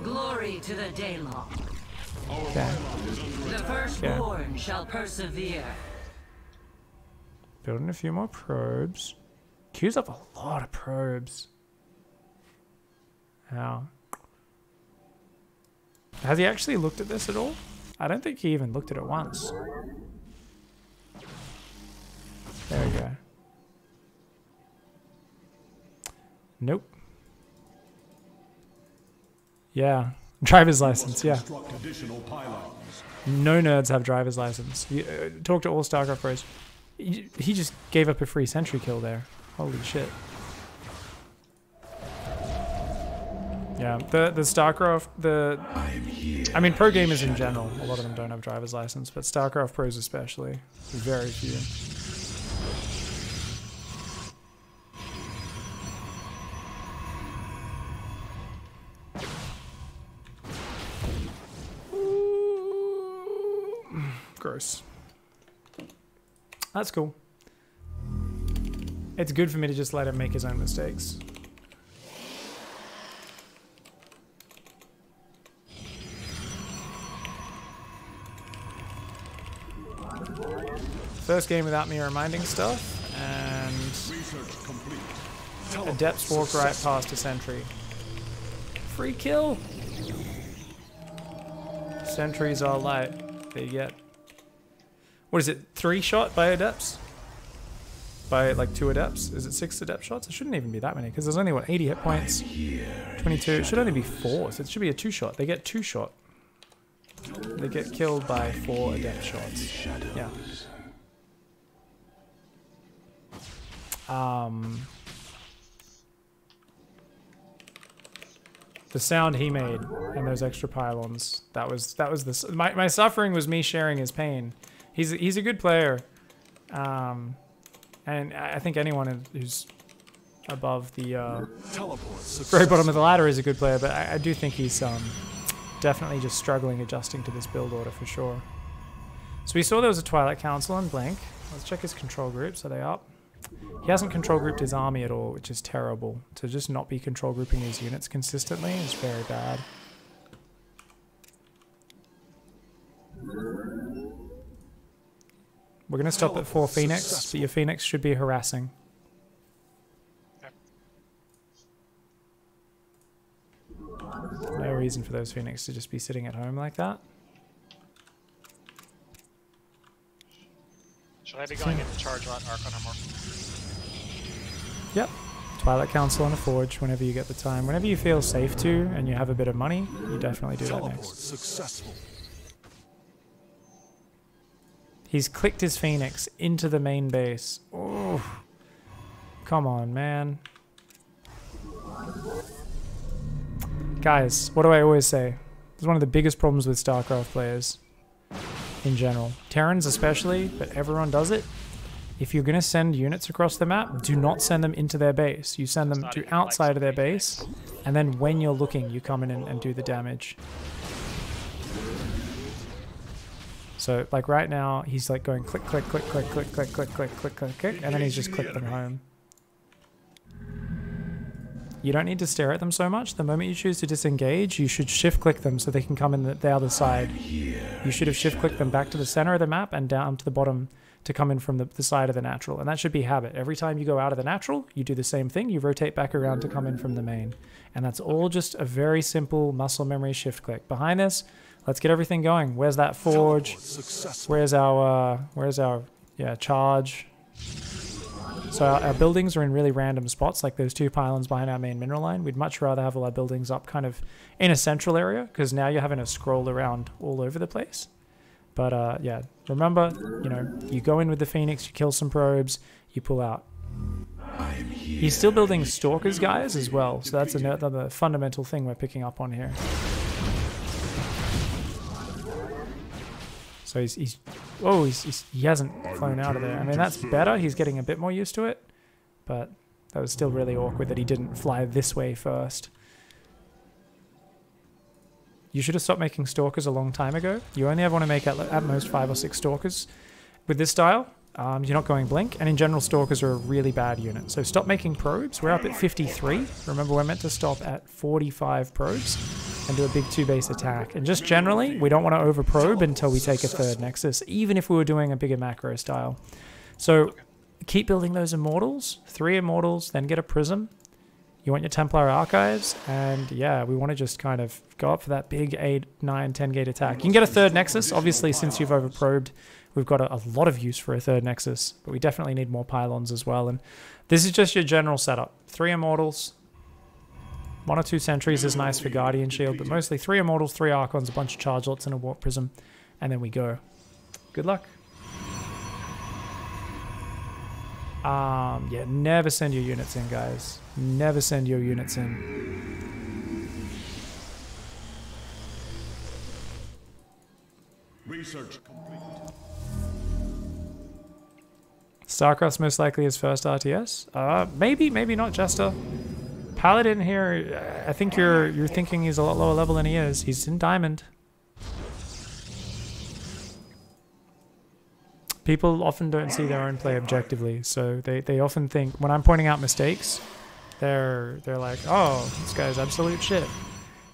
Glory to the Daylong. Okay. The firstborn shall persevere. Building a few more probes. Queues up a lot of probes. Wow. Has he actually looked at this at all? I don't think he even looked at it once. There we go. Nope. Yeah. Driver's license, yeah. No nerds have driver's license. Talk to all StarCraft pros. He just gave up a free sentry kill there. Holy shit. Yeah, the StarCraft, I mean, pro gamers in general, a lot of them don't have driver's license, but StarCraft pros especially, very few. Gross. That's cool. It's good for me to just let him make his own mistakes. First game without me reminding stuff, complete. Adepts walk right past a sentry. Free kill! Sentries are light. They get... What is it? 3 shot by adepts? By like 2 adepts? Is it 6 adept shots? It shouldn't even be that many because there's only what, 80 hit points. 22. It should only be 4, so it should be a 2 shot. They get 2 shot. They get killed by 4 adept shots. Yeah. The sound he made and those extra pylons. That was my suffering was me sharing his pain. He's a good player. And I think anyone who's above the very bottom of the ladder is a good player, but I do think he's definitely just struggling adjusting to this build order for sure. So we saw there was a Twilight Council on Blink. Let's check his control groups. Are they up? He hasn't control grouped his army at all, which is terrible. To just not be control grouping his units consistently is very bad. We're going to stop at 4 Phoenix, but your Phoenix should be harassing. No reason for those Phoenix to just be sitting at home like that. Should I be going into charge on Archon Armor? Yep. Twilight Council on a Forge whenever you get the time. Whenever you feel safe to and you have a bit of money, you definitely do that next. Successful. He's clicked his Phoenix into the main base. Oh, come on, man. Guys, what do I always say? It's one of the biggest problems with StarCraft players in general. Terrans especially, but everyone does it. If you're going to send units across the map, do not send them into their base. You send them to outside of their base, and then when you're looking, you come in and do the damage. So, like right now, he's like going click, click, click, click, click, click, click, click, click, click, click, and then he's just clicked them home. You don't need to stare at them so much. The moment you choose to disengage, you should shift click them so they can come in the other side. You should have shift clicked them back to the center of the map and down to the bottom to come in from the side of the natural. And that should be habit. Every time you go out of the natural, you do the same thing. You rotate back around to come in from the main. And that's all just a very simple muscle memory shift click. Behind this, let's get everything going. Where's that forge? Where's our charge? So our buildings are in really random spots, like those 2 pylons behind our main mineral line. We'd much rather have all our buildings up kind of in a central area, because now you're having to scroll around all over the place. But yeah, remember, you know, you go in with the Phoenix, you kill some probes, you pull out. He's still building Stalkers, guys, as well. So that's another fundamental thing we're picking up on here. So he hasn't flown out of there. I mean, that's better. He's getting a bit more used to it. But that was still really awkward that he didn't fly this way first. You should have stopped making Stalkers a long time ago. You only ever want to make at most 5 or 6 Stalkers. With this style, you're not going Blink. And in general, Stalkers are a really bad unit. So stop making probes. We're up at 53. Remember, we're meant to stop at 45 probes and do a big 2-base attack. And just generally, we don't want to over-probe until we take a 3rd Nexus, even if we were doing a bigger macro style. So keep building those Immortals. 3 Immortals, then get a Prism. You want your Templar Archives, and yeah, we want to just kind of go up for that big 8, 9, 10 gate attack. You can get a 3rd Nexus. Obviously, since you've over-probed, we've got a lot of use for a 3rd Nexus, but we definitely need more pylons as well. And this is just your general setup. 3 Immortals, 1 or 2 Sentries is nice for Guardian Shield, but mostly 3 Immortals, 3 Archons, a bunch of Chargelots, and a Warp Prism, and then we go. Good luck. Yeah, never send your units in, guys. Never send your units in. Research complete. StarCraft's most likely his first RTS. Maybe, maybe not, Jester. Paladin here, I think you're thinking he's a lot lower level than he is. He's in Diamond. People often don't see their own play objectively, so they often think, when I'm pointing out mistakes, they're like, oh, this guy's absolute shit.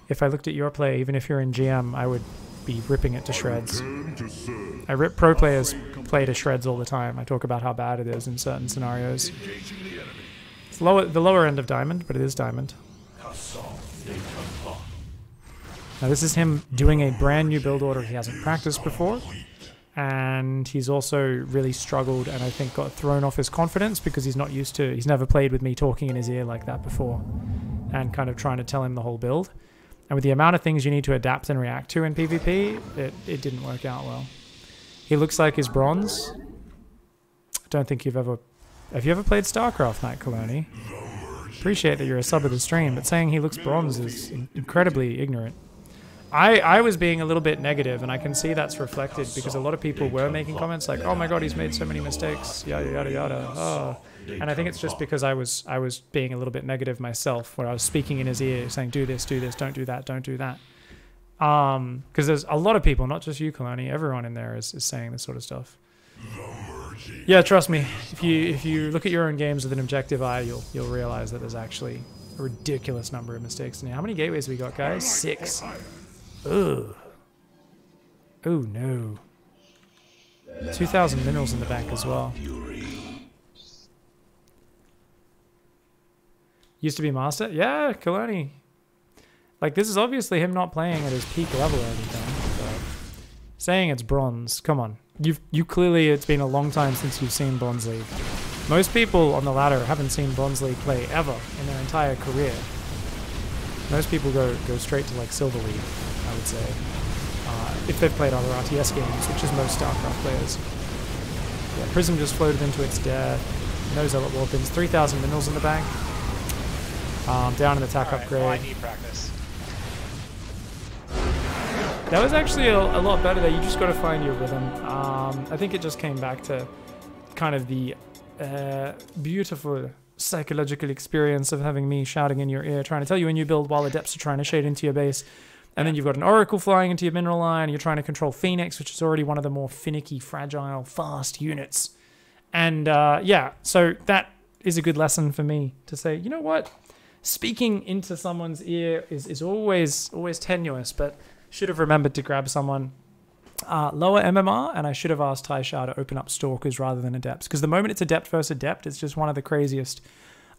If I looked at your play, even if you're in GM, I would be ripping it to shreds. I rip pro players' play to shreds all the time. I talk about how bad it is in certain scenarios. It's the lower end of diamond, but it is diamond. Now this is him doing a brand new build order he hasn't practiced before. And he's also really struggled and I think got thrown off his confidence because he's never played with me talking in his ear like that before. And kind of trying to tell him the whole build. And with the amount of things you need to adapt and react to in PvP, it didn't work out well. He looks like his bronze. I don't think have you ever played StarCraft, Night Colony? Appreciate that you're a sub of the stream, but saying he looks bronze is incredibly ignorant. I was being a little bit negative, and I can see that's reflected because a lot of people were making comments like, "Oh my God, he's made so many mistakes, yada yada yada." Oh. And I think it's just because I was being a little bit negative myself, where I was speaking in his ear, saying, "Do this, don't do that, don't do that." Because there's a lot of people, not just you, Kalani, everyone in there is saying this sort of stuff. Yeah, trust me. If you look at your own games with an objective eye, you'll realize that there's actually a ridiculous number of mistakes in here. How many gateways we got, guys? 6. Ugh. Oh no. 2,000 minerals in the bank as well. Used to be master? Yeah, Kalani. Like, this is obviously him not playing at his peak level or anything. But saying it's bronze, come on. You clearly, it's been a long time since you've seen Bronze League. Most people on the ladder haven't seen Bronze League play ever in their entire career. Most people go straight to like Silver League, I would say. If they've played other RTS games, which is most StarCraft players. Yeah, Prism just floated into its death. No Zealot Warpins. 3,000 minerals in the bank. Down in the attack upgrade. Well, I need practice. That was actually a lot better there. You just got to find your rhythm. I think it just came back to kind of the beautiful psychological experience of having me shouting in your ear, trying to tell you a new build while Adepts are trying to shade into your base. And then you've got an Oracle flying into your mineral line. You're trying to control Phoenix, which is already one of the more finicky, fragile, fast units. And yeah, so that is a good lesson for me to say, you know what? Speaking into someone's ear is always tenuous, but should have remembered to grab someone lower MMR, and I should have asked Taisha to open up Stalkers rather than Adepts, because the moment it's Adept versus Adept, it's just one of the craziest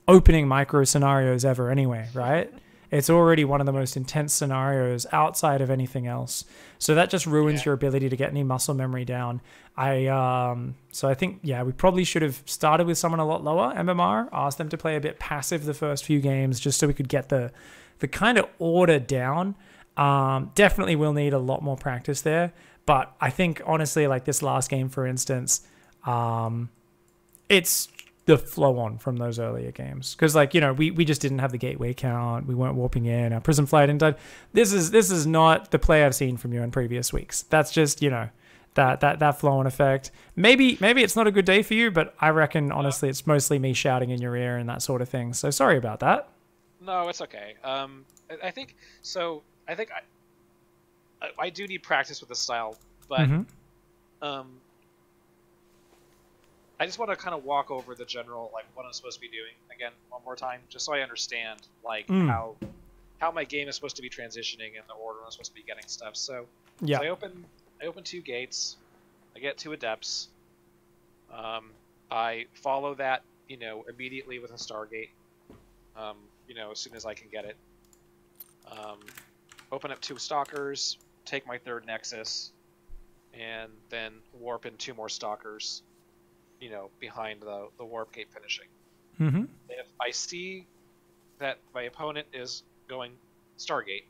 opening micro scenarios ever anyway, right? It's already one of the most intense scenarios outside of anything else. So that just ruins your ability to get any muscle memory down. So I think, yeah, we probably should have started with someone a lot lower MMR, asked them to play a bit passive the first few games just so we could get the kind of order down. Definitely will need a lot more practice there. But I think, honestly, like this last game, for instance, it's the flow on from those earlier games. Because, like, you know, we just didn't have the gateway count. We weren't warping in. Our Prism Flight didn't die. This is not the play I've seen from you in previous weeks. That's just, you know, that flow on effect. Maybe it's not a good day for you, but I reckon, honestly, it's mostly me shouting in your ear and that sort of thing. So sorry about that. No, it's okay. I think I do need practice with the style, but I just want to kind of walk over the general, like, what I'm supposed to be doing again one more time, just so I understand, like, how my game is supposed to be transitioning and the order I'm supposed to be getting stuff. So, yeah. So I open 2 gates, I get 2 Adepts, I follow that, you know, immediately with a Stargate, you know, as soon as I can get it. Open up 2 Stalkers, take my 3rd Nexus, and then warp in 2 more Stalkers, you know, behind the warp gate finishing. If I see that my opponent is going Stargate,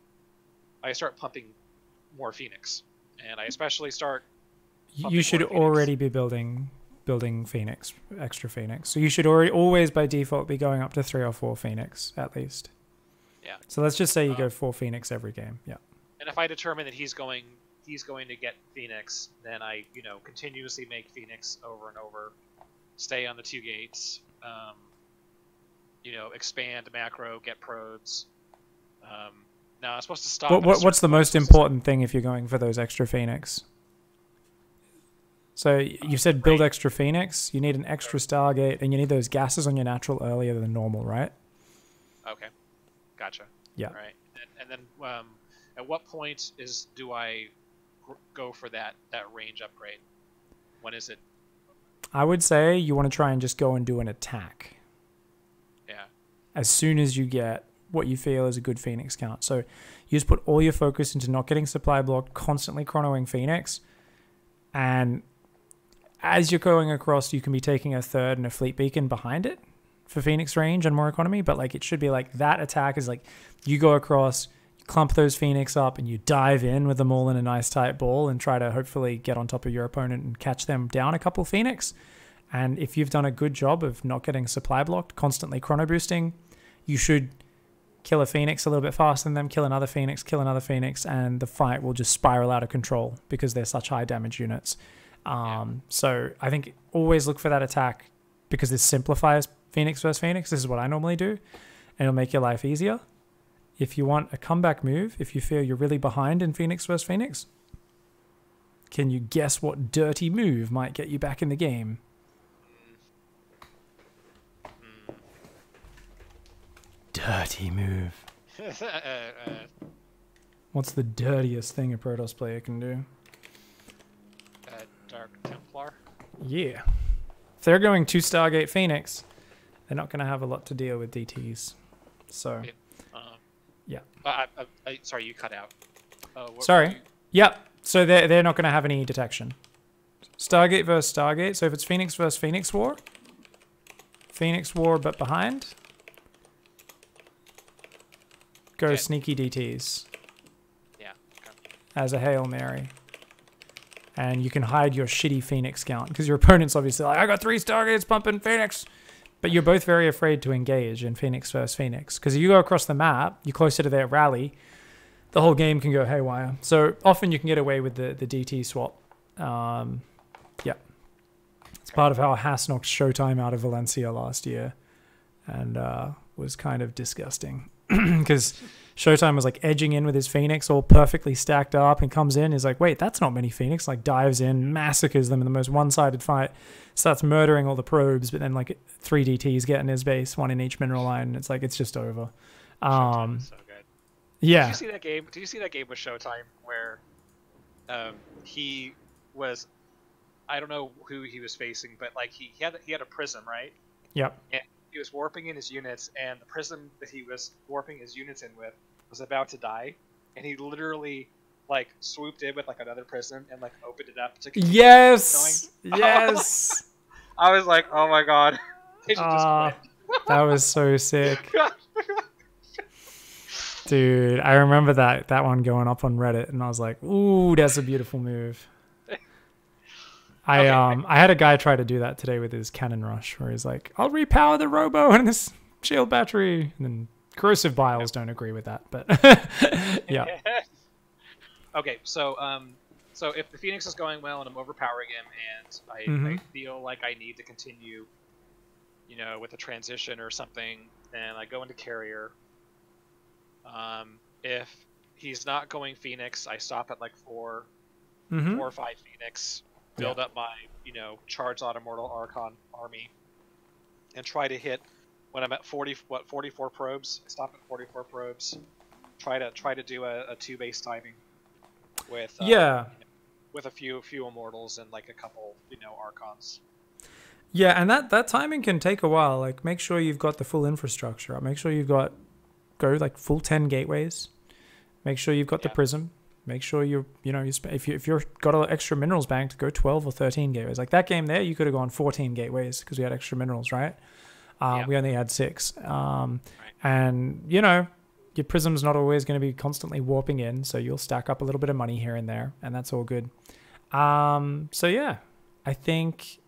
I start pumping more Phoenix, and I especially start. You should already be building Phoenix, extra Phoenix. So you should always by default be going up to 3 or 4 Phoenix at least. Yeah. So let's just say you go 4 Phoenix every game. Yeah. And if I determine that he's going to get Phoenix, then I, you know, continuously make Phoenix over and over, stay on the 2 gates, you know, expand macro, get probes. Now I'm supposed to stop. What's the most important thing if you're going for those extra Phoenix? So you said build extra Phoenix, you need an extra Stargate, and you need those gases on your natural earlier than normal, right? Okay, gotcha. Yeah. All right, and then at what point do I go for that range upgrade? When is it? I would say you want to try and just go and do an attack. Yeah. as soon as you get what you feel is a good Phoenix count. So you just put all your focus into not getting supply blocked, constantly chronoing Phoenix, and as you're going across, you can be taking a third and a fleet beacon behind it for Phoenix range and more economy, but like it should be like that attack is like you go across, you clump those Phoenix up, and you dive in with them all in a nice tight ball and try to hopefully get on top of your opponent and catch them down a couple Phoenix. And if you've done a good job of not getting supply blocked, constantly chrono boosting, you should kill a Phoenix a little bit faster than them, kill another Phoenix, and the fight will just spiral out of control because they're such high damage units. So I think always look for that attack because this simplifies Phoenix versus Phoenix. This is what I normally do, and it'll make your life easier. If you want a comeback move, if you feel you're really behind in Phoenix versus Phoenix, can you guess what dirty move might get you back in the game? Dirty move. What's the dirtiest thing a Protoss player can do? Dark Templar. Yeah. If they're going to Stargate Phoenix, they're not going to have a lot to deal with DTs. So, yeah. Sorry, you cut out. Sorry. Yep. So they're not going to have any detection. Stargate versus Stargate. So if it's Phoenix versus Phoenix War, but behind, go sneaky DTs. Yeah. Okay. As a Hail Mary. And you can hide your shitty Phoenix count because your opponent's obviously like, I got 3 Stargates pumping Phoenix. But you're both very afraid to engage in Phoenix versus Phoenix because if you go across the map, you're closer to their rally, the whole game can go haywire. So often you can get away with the DT swap. Yeah. It's part of how Haas knocked Showtime out of Valencia last year and was kind of disgusting because Showtime was like edging in with his Phoenix all perfectly stacked up and comes in. He's like, wait, that's not many Phoenix. Like dives in, massacres them in the most one-sided fight, starts murdering all the probes, but then like 3 DTs get in his base, 1 in each mineral line. And it's like, it's just over. Showtime is so good. Yeah. Did you see that game? Did you see that game with Showtime where he was, I don't know who he was facing, but like he had a prism, right? Yep. And he was warping in his units, and the prism that he was warping his units in with was about to die, and he literally like swooped in with like another prism and like opened it up to continue going. Yes. I was like, oh my god, they should just quit. That was so sick. Dude, I remember that one going up on Reddit, and I was like, ooh, that's a beautiful move. I had a guy try to do that today with his Cannon Rush, where he's like, I'll repower the Robo and this shield battery. And then Corrosive Biles don't agree with that, but yeah. Okay, so if the Phoenix is going well and I'm overpowering him and I feel like I need to continue, you know, with a transition or something, then I go into Carrier. If he's not going Phoenix, I stop at like 4 or 5 Phoenix. Build up my, you know, charged Automortal Archon army, and try to hit when I'm at 44 probes. Stop at 44 probes. Try to do a 2 base timing with with a few immortals and like a couple, you know, Archons. Yeah, and that timing can take a while. Like, make sure you've got the full infrastructure up. Make sure you've got like full 10 gateways. Make sure you've got the prism. Make sure if you've got an extra minerals banked, go 12 or 13 gateways. Like that game there, you could have gone 14 gateways because we had extra minerals, right? We only had 6. And, you know, your prism's not always going to be constantly warping in, so you'll stack up a little bit of money here and there, and that's all good. So, yeah, I think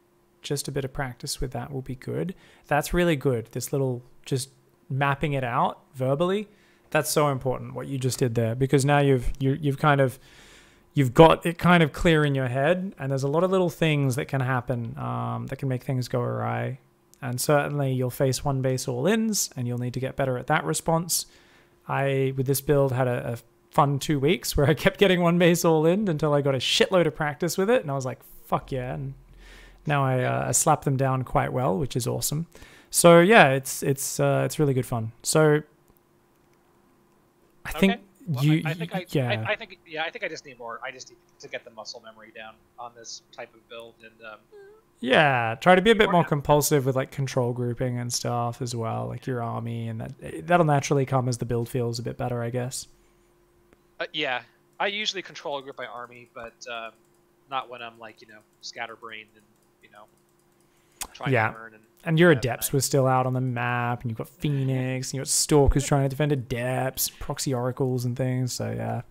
just a bit of practice with that will be good. That's really good, this little just mapping it out verbally. That's so important what you just did there, because now you've got it kind of clear in your head, and there's a lot of little things that can happen that can make things go awry. And certainly you'll face 1 base all-ins, and you'll need to get better at that response. I, with this build, had a fun 2 weeks where I kept getting 1 base all-in until I got a shitload of practice with it, and I was like, fuck yeah. And now I slap them down quite well, which is awesome. So yeah, it's really good fun. So I think I think I just need more. I just need to get the muscle memory down on this type of build, and Yeah, try to be a bit more compulsive with like control grouping and stuff as well, like your army, and that'll naturally come as the build feels a bit better, I guess. Yeah, I usually control group my army, but not when I'm like scatterbrained and trying to learn. And your adepts were still out on the map, and you've got Phoenix, and you've got Stalkers trying to defend adepts, proxy oracles and things. So yeah.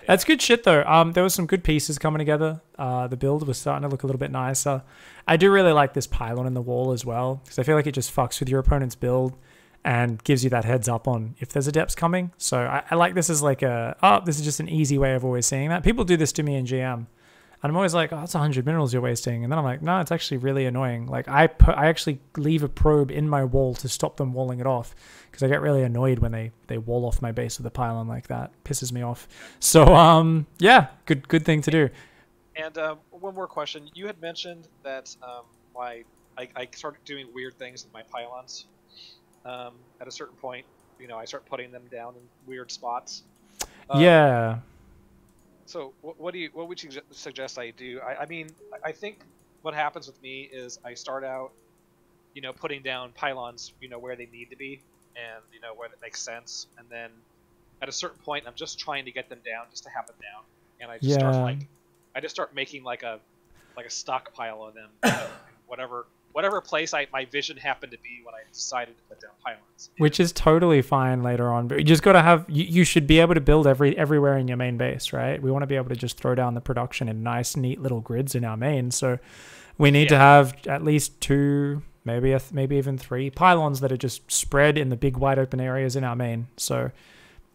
That's good shit though. There was some good pieces coming together. The build was starting to look a little bit nicer. I do really like this pylon in the wall as well, because I feel like it just fucks with your opponent's build and gives you that heads up on if there's adepts coming. So I like this as like this is just an easy way of always seeing that. People do this to me in GM, and I'm always like, oh, it's 100 minerals you're wasting. And then I'm like, no, it's actually really annoying. Like I actually leave a probe in my wall to stop them walling it off, because I get really annoyed when they wall off my base with a pylon like that. Pisses me off. So yeah, good thing to do. And one more question. You had mentioned that I started doing weird things with my pylons. At a certain point, I start putting them down in weird spots. Yeah. So what would you suggest I do? I mean, I think what happens with me is I start out, putting down pylons, where they need to be, and where that makes sense, and then at a certain point, I'm just trying to get them down just to have them down, and I just start making like a stockpile of them, whatever place my vision happened to be when I decided to put down pylons. Which is totally fine later on, but you just got to have, you should be able to build everywhere in your main base, right? We want to be able to just throw down the production in nice, neat little grids in our main. So we need to have at least 2, maybe even 3 pylons that are just spread in the big wide open areas in our main. So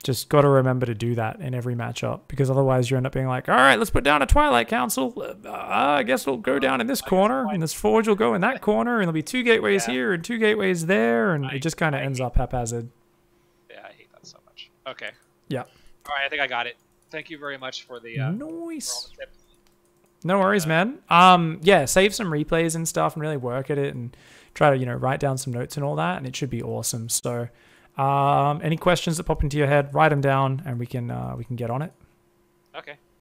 just got to remember to do that in every matchup, because otherwise you end up being like, all right, let's put down a Twilight Council. I guess we'll go down in this corner, and this forge will go in that corner, and there'll be 2 gateways here and 2 gateways there, and it just kind of ends up haphazard. Yeah, I hate that so much. Okay. Yeah. All right, I think I got it. Thank you very much for the nice. for all the tips. No worries, man. Yeah, save some replays and stuff and really work at it, and try to write down some notes and all that, and it should be awesome. So any questions that pop into your head, write them down, and we can get on it. Okay.